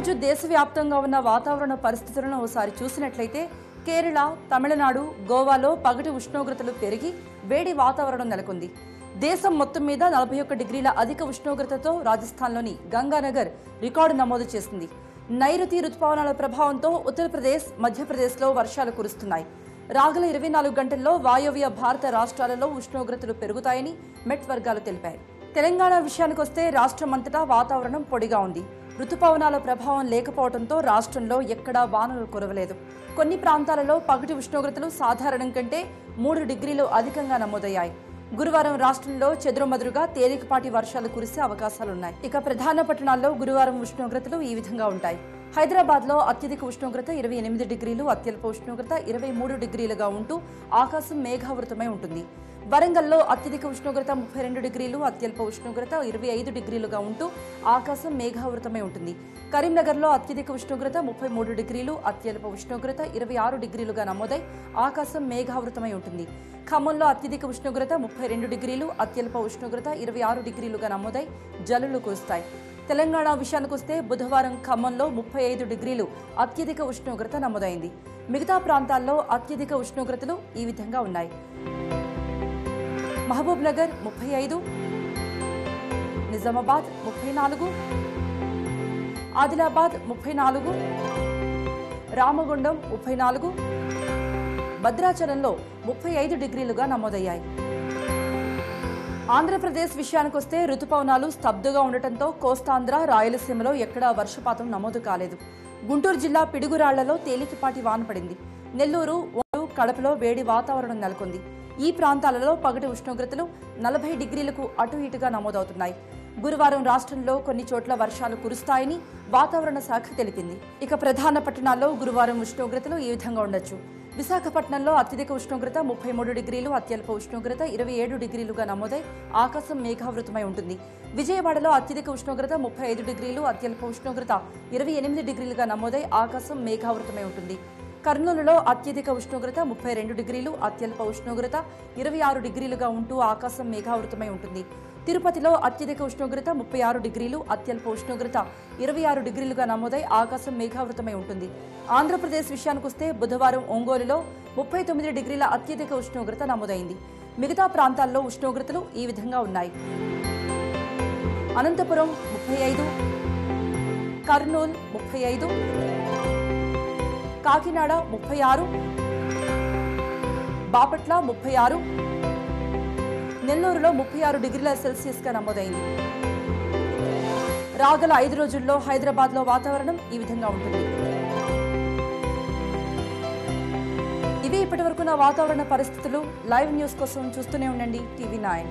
రోజు దేశవ్యాప్తంగా ఉన్న వాతావరణ పరిస్థితులను ఒకసారి చూసినట్లయితే కేరళ, తమిళనాడు, గోవాలో పగటి ఉష్ణోగ్రతలు పెరిగి వేడి వాతావరణం నెలకొంది. దేశం మొత్తం మీద 41 డిగ్రీల అధిక ఉష్ణోగ్రతతో రాజస్థాన్లోని గంగానగర్ రికార్డు నమోదు చేసింది. నైరుతి రుతుపవనాల ప్రభావంతో ఉత్తరప్రదేశ్, మధ్యప్రదేశ్లో వర్షాలు కురుస్తున్నాయి. రాగల 24 గంటల్లో వాయవ్య భారత రాష్ట్రాలలో ఉష్ణోగ్రతలు పెరుగుతాయని మెట్ వర్గాలు తెలిపాయి. తెలంగాణ విషయానికొస్తే రాష్ట్రమంతటా వాతావరణం పొడిగా ఉంది. రుతుపవనాల ప్రభావం లేకపోవడంతో రాష్ట్రంలో ఎక్కడా వానలు కురవలేదు. కొన్ని ప్రాంతాలలో పగటి ఉష్ణోగ్రతలు సాధారణం కంటే 3 డిగ్రీలు అధికంగా నమోదయ్యాయి. గురువారం రాష్ట్రంలో చెదురుమదురుగా తేలికపాటి వర్షాలు కురిసే అవకాశాలున్నాయి. ఇక ప్రధాన పట్టణాల్లో గురువారం ఉష్ణోగ్రతలు ఈ విధంగా ఉంటాయి. హైదరాబాద్లో అత్యధిక ఉష్ణోగ్రత 28 డిగ్రీలు, అత్యల్ప ఉష్ణోగ్రత 23 డిగ్రీలుగా ఉంటూ ఆకాశం మేఘావృతమై ఉంటుంది. వరంగల్లో అత్యధిక ఉష్ణోగ్రత 32 డిగ్రీలు, అత్యల్ప ఉష్ణోగ్రత 25 డిగ్రీలుగా ఉంటూ ఆకాశం మేఘావృతమై ఉంటుంది. కరీంనగర్లో అత్యధిక ఉష్ణోగ్రత 33 డిగ్రీలు, అత్యల్ప ఉష్ణోగ్రత 26 డిగ్రీలుగా నమోదై ఆకాశం మేఘావృతమై ఉంటుంది. ఖమ్మంలో అత్యధిక ఉష్ణోగ్రత 32 డిగ్రీలు, అత్యల్ప ఉష్ణోగ్రత 26 డిగ్రీలుగా నమోదై జల్లులు కురుస్తాయి. తెలంగాణ విషయానికొస్తే బుధవారం ఖమ్మంలో 35 డిగ్రీలు అత్యధిక ఉష్ణోగ్రత నమోదైంది. మిగతా ప్రాంతాల్లో అత్యధిక ఉష్ణోగ్రతలు ఈ విధంగా ఉన్నాయి. మహబూబ్ నగర్ 35, నిజామాబాద్ 34, ఆదిలాబాద్ 34, రామగుండం 34, భద్రాచలంలో 35 డిగ్రీలుగా నమోదయ్యాయి. ఆంధ్రప్రదేశ్ విషయానికొస్తే రుతుపవనాలు స్తబ్దుగా ఉండటంతో కోస్తాంధ్ర, రాయలసీమలో ఎక్కడా వర్షపాతం నమోదు కాలేదు. గుంటూరు జిల్లా పిడుగురాళ్లలో తేలికపాటి వాన పడింది. నెల్లూరు, కడపలో వేడి వాతావరణం నెలకొంది. ఈ ప్రాంతాలలో పగటి ఉష్ణోగ్రతలు 40 డిగ్రీలకు అటు ఇటుగా నమోదవుతున్నాయి. గురువారం రాష్ట్రంలో కొన్ని చోట్ల వర్షాలు కురుస్తాయని వాతావరణ శాఖ తెలిపింది. ఇక ప్రధాన పట్టణాల్లో గురువారం ఉష్ణోగ్రతలు ఈ విధంగా ఉండొచ్చు. విశాఖపట్నంలో అత్యధిక ఉష్ణోగ్రత 33 డిగ్రీలు, అత్యల్ప ఉష్ణోగ్రత 27 డిగ్రీలుగా నమోదై ఆకాశం మేఘావృతమై ఉంటుంది. విజయవాడలో అత్యధిక ఉష్ణోగ్రత 35 డిగ్రీలు, అత్యల్ప ఉష్ణోగ్రత 28 డిగ్రీలుగా నమోదై ఆకాశం మేఘావృతమై ఉంటుంది. కర్నూలులో అత్యధిక ఉష్ణోగ్రత 32 డిగ్రీలు, అత్యల్ప ఉష్ణోగ్రత 26 డిగ్రీలుగా ఉంటూ ఆకాశం మేఘావృతమై ఉంటుంది. తిరుపతిలో అత్యధిక ఉష్ణోగ్రత 36 డిగ్రీలు, అత్యల్ప ఉష్ణోగ్రత 26 డిగ్రీలుగా నమోదై ఆకాశం మేఘావృతమై ఉంటుంది. ఆంధ్రప్రదేశ్ విషయానికొస్తే బుధవారం ఒంగోలులో 39 డిగ్రీల అత్యధిక ఉష్ణోగ్రత నమోదైంది. మిగతా ప్రాంతాల్లో ఉష్ణోగ్రతలు ఈ విధంగా ఉన్నాయి. అనంతపురం 35, కర్నూలు 35, కాకినాడ 36, బాపట్ల 36, నెల్లూరులో 36 డిగ్రీల సెల్సియస్గా నమోదైంది. రాగల 5 రోజుల్లో హైదరాబాద్లో వాతావరణం ఈ విధంగా ఉంటుంది. ఇవి ఇప్పటివరకున్న వాతావరణ పరిస్థితులు. లైవ్ న్యూస్ కోసం చూస్తూనే ఉండండి టీవీ 9.